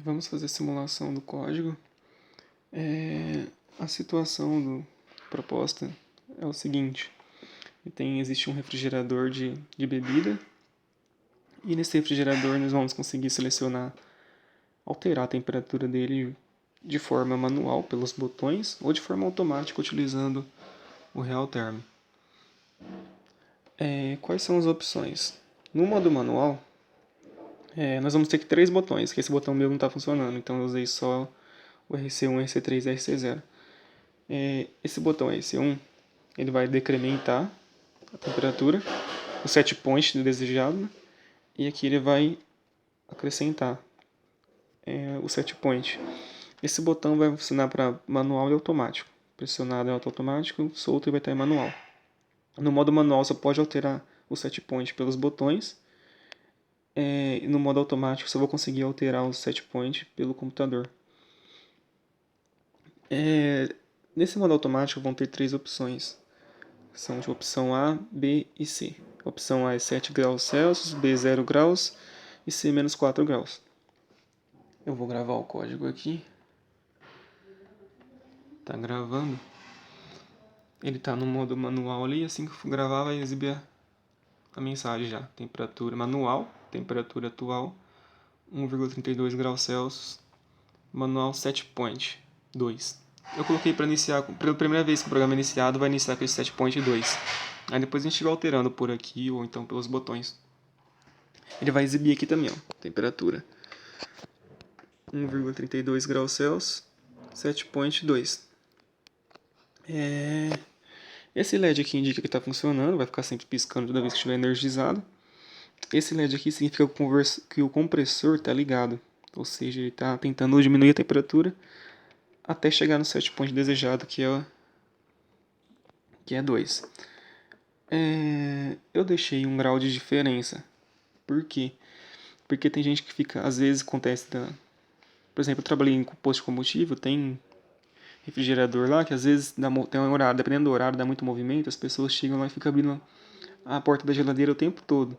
Vamos fazer a simulação do código. A situação proposta é o seguinte: existe um refrigerador de bebida, e nesse refrigerador nós vamos conseguir selecionar, alterar a temperatura dele de forma manual pelos botões ou de forma automática utilizando o Realterm. Quais são as opções? No modo manual, nós vamos ter que 3 botões, que esse botão meu não está funcionando, então eu usei só o RC1, RC3 e RC0. Esse botão RC1, ele vai decrementar a temperatura, o set point desejado, né? E aqui ele vai acrescentar o set point. Esse botão vai funcionar para manual e automático. Pressionado é automático, solto e vai estar em manual. No modo manual você pode alterar o set point pelos botões. E no modo automático só vou conseguir alterar o set point pelo computador. Nesse modo automático vão ter 3 opções. São de opção A, B e C. A opção A é 7 graus Celsius, B 0 graus e C menos 4 graus. Eu vou gravar o código aqui. Tá gravando. Ele tá no modo manual ali, assim que eu for gravar vai exibir a mensagem já. Temperatura manual, temperatura atual, 1,32 graus Celsius, manual set point 2. Eu coloquei para iniciar, pela primeira vez que o programa é iniciado, vai iniciar com esse set point 2. Aí depois a gente vai alterando por aqui ou então pelos botões. Ele vai exibir aqui também, ó, temperatura 1,32 graus Celsius, set point 2. Esse LED aqui indica que está funcionando, vai ficar sempre piscando toda vez que estiver energizado. Esse LED aqui significa que o compressor está ligado, ou seja, ele está tentando diminuir a temperatura até chegar no set point desejado, que é 2. Eu deixei 1 grau de diferença. Por quê? Porque tem gente que fica, às vezes acontece, por exemplo, eu trabalhei em posto de combustível, tem refrigerador lá que às vezes tem um horário, dependendo do horário, dá muito movimento, as pessoas chegam lá e ficam abrindo a porta da geladeira o tempo todo.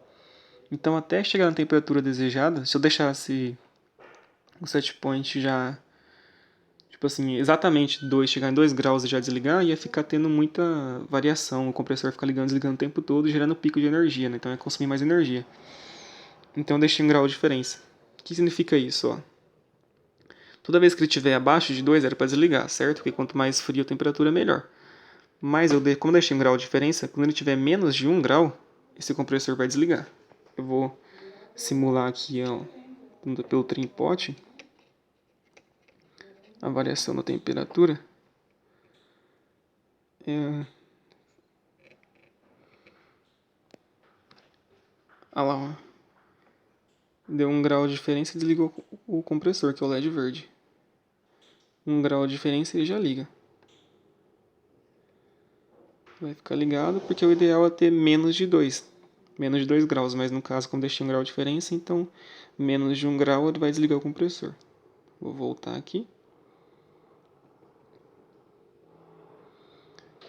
Então, até chegar na temperatura desejada, se eu deixasse o set point já, tipo assim, exatamente 2, chegar em 2 graus e já desligar, ia ficar tendo muita variação. O compressor ia ficar ligando e desligando o tempo todo, gerando pico de energia, né? Então ia consumir mais energia. Então eu deixei 1 grau de diferença. O que significa isso? Ó? Toda vez que ele estiver abaixo de 2 era para desligar, certo? Porque quanto mais frio a temperatura, melhor. Mas como eu deixei 1 grau de diferença, quando ele tiver menos de 1 grau, esse compressor vai desligar. Eu vou simular aqui, ó, pelo trinpot a variação da temperatura. Olha lá, ó. Deu 1 grau de diferença e desligou o compressor, que é o LED verde. 1 grau de diferença e ele já liga. Vai ficar ligado porque o ideal é ter menos de 2. Menos de 2 graus, mas no caso, como deixei 1 grau de diferença, então menos de 1 grau ele vai desligar o compressor. Vou voltar aqui.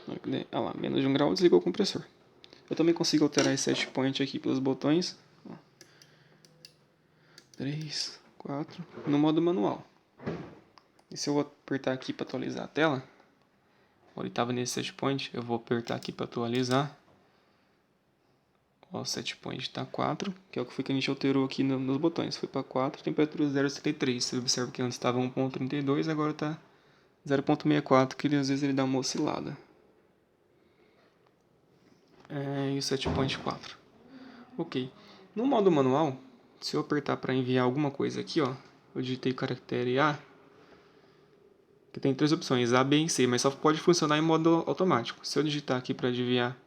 Olha lá, menos de 1 grau desligou o compressor. Eu também consigo alterar esse set point aqui pelos botões. 3, 4, no modo manual. E se eu apertar aqui para atualizar a tela, ele estava nesse set point, eu vou apertar aqui para atualizar. Ó, o set point está 4, que é o que foi que a gente alterou aqui nos botões. Foi para 4, temperatura 0,73. Você observa que antes estava 1,32, agora está 0,64, que às vezes ele dá uma oscilada. E o set point 4. Ok. No modo manual, se eu apertar para enviar alguma coisa aqui, ó, eu digitei o caractere A, que tem 3 opções, A, B e C, mas só pode funcionar em modo automático. Se eu digitar aqui para enviar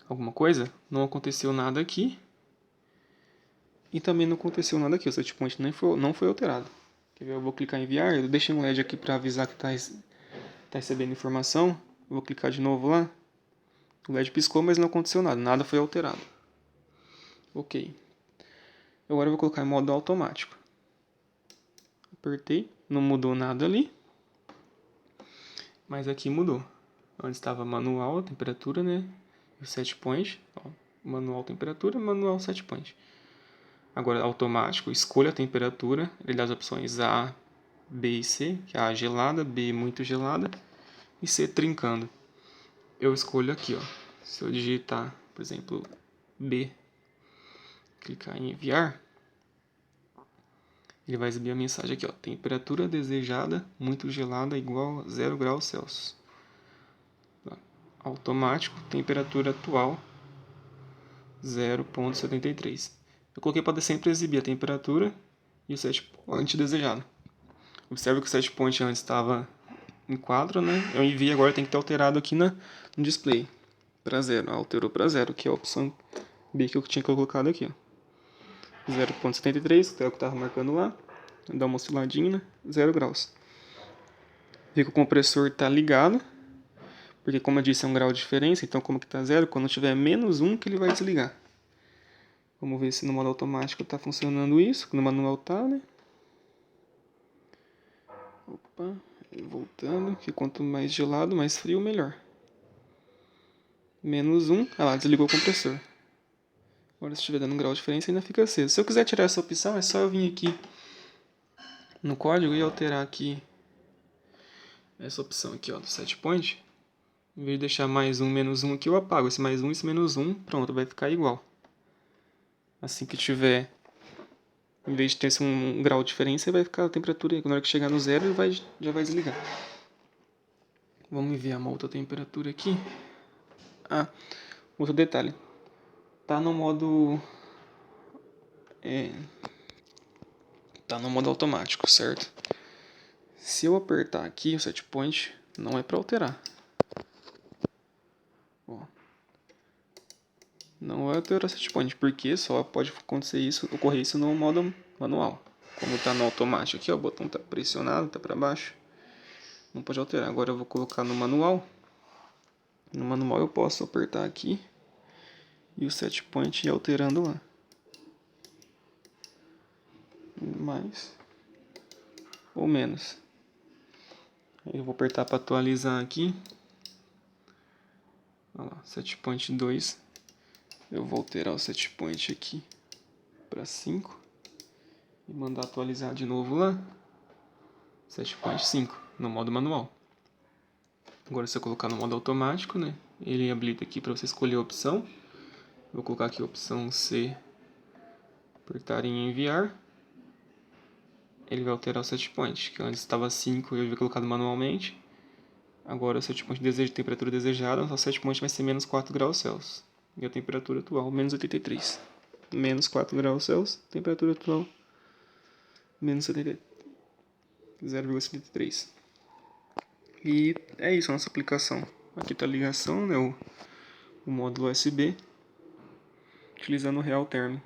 alguma coisa, não aconteceu nada aqui. E também não aconteceu nada aqui, o set point não foi alterado. Quer ver? Eu vou clicar em enviar, eu deixei um LED aqui para avisar que está recebendo informação. Eu vou clicar de novo lá. O LED piscou, mas não aconteceu nada, nada foi alterado. Ok. Agora eu vou colocar em modo automático. Apertei, não mudou nada ali. Mas aqui mudou. Antes estava manual a temperatura, né? E o set point. Ó, manual temperatura, manual set point. Agora, automático, escolha a temperatura. Ele dá as opções A, B e C, que é A gelada, B muito gelada e C trincando. Eu escolho aqui, ó. Se eu digitar, por exemplo, B, clicar em enviar, ele vai exibir a mensagem aqui, ó. Temperatura desejada muito gelada igual a 0 graus Celsius. Automático, temperatura atual 0,73. Eu coloquei para sempre exibir a temperatura e o set point desejado. Observe que o set point antes estava em 4, né? Eu enviei, agora tem que ter alterado aqui no display para 0. Alterou para 0, que é a opção B que eu tinha colocado aqui, ó. 0,73, que é o que estava marcando lá. Dá uma osciladinha, né? 0 graus. Vê que o compressor está ligado, porque como eu disse é um grau de diferença, então como que está 0, quando tiver menos 1 que ele vai desligar. Vamos ver se no modo automático está funcionando isso, no manual tá, né? Opa, voltando, que quanto mais gelado, mais frio, melhor. Menos 1, ah lá, desligou o compressor. Agora se estiver dando um grau de diferença ainda fica aceso. Se eu quiser tirar essa opção, é só eu vir aqui no código e alterar aqui essa opção aqui, ó, do set point. Em vez de deixar mais 1, menos 1 aqui, eu apago esse mais 1 e esse menos 1. Pronto, vai ficar igual. Assim que tiver, em vez de ter um grau de diferença, vai ficar a temperatura. Na hora que chegar no 0, ele já vai desligar. Vamos enviar uma outra temperatura aqui. Ah, outro detalhe. Tá no modo... tá no modo automático, certo? Se eu apertar aqui o set point, não é para alterar. Ó. Não vai alterar o set point, porque só pode acontecer isso, ocorrer isso no modo manual. Como tá no automático aqui, ó, o botão tá pressionado, tá para baixo. Não pode alterar. Agora eu vou colocar no manual. No manual eu posso apertar aqui e o set point ir alterando lá. Mais ou menos. Eu vou apertar para atualizar aqui. Olha lá, set point 2. Eu vou alterar o set point aqui para 5 e mandar atualizar de novo lá. Set point 5 no modo manual. Agora se eu colocar no modo automático, né, ele habilita aqui para você escolher a opção. Vou colocar aqui a opção C, apertar em enviar. Ele vai alterar o set point, que antes estava 5 e eu havia colocado manualmente. Agora o set point de temperatura desejada, o set point vai ser menos 4 graus Celsius. E a temperatura atual, menos 83. Menos 4 graus Celsius, temperatura atual, menos 0,73. E é isso a nossa aplicação. Aqui está a ligação, né, o módulo USB, utilizando o real termo.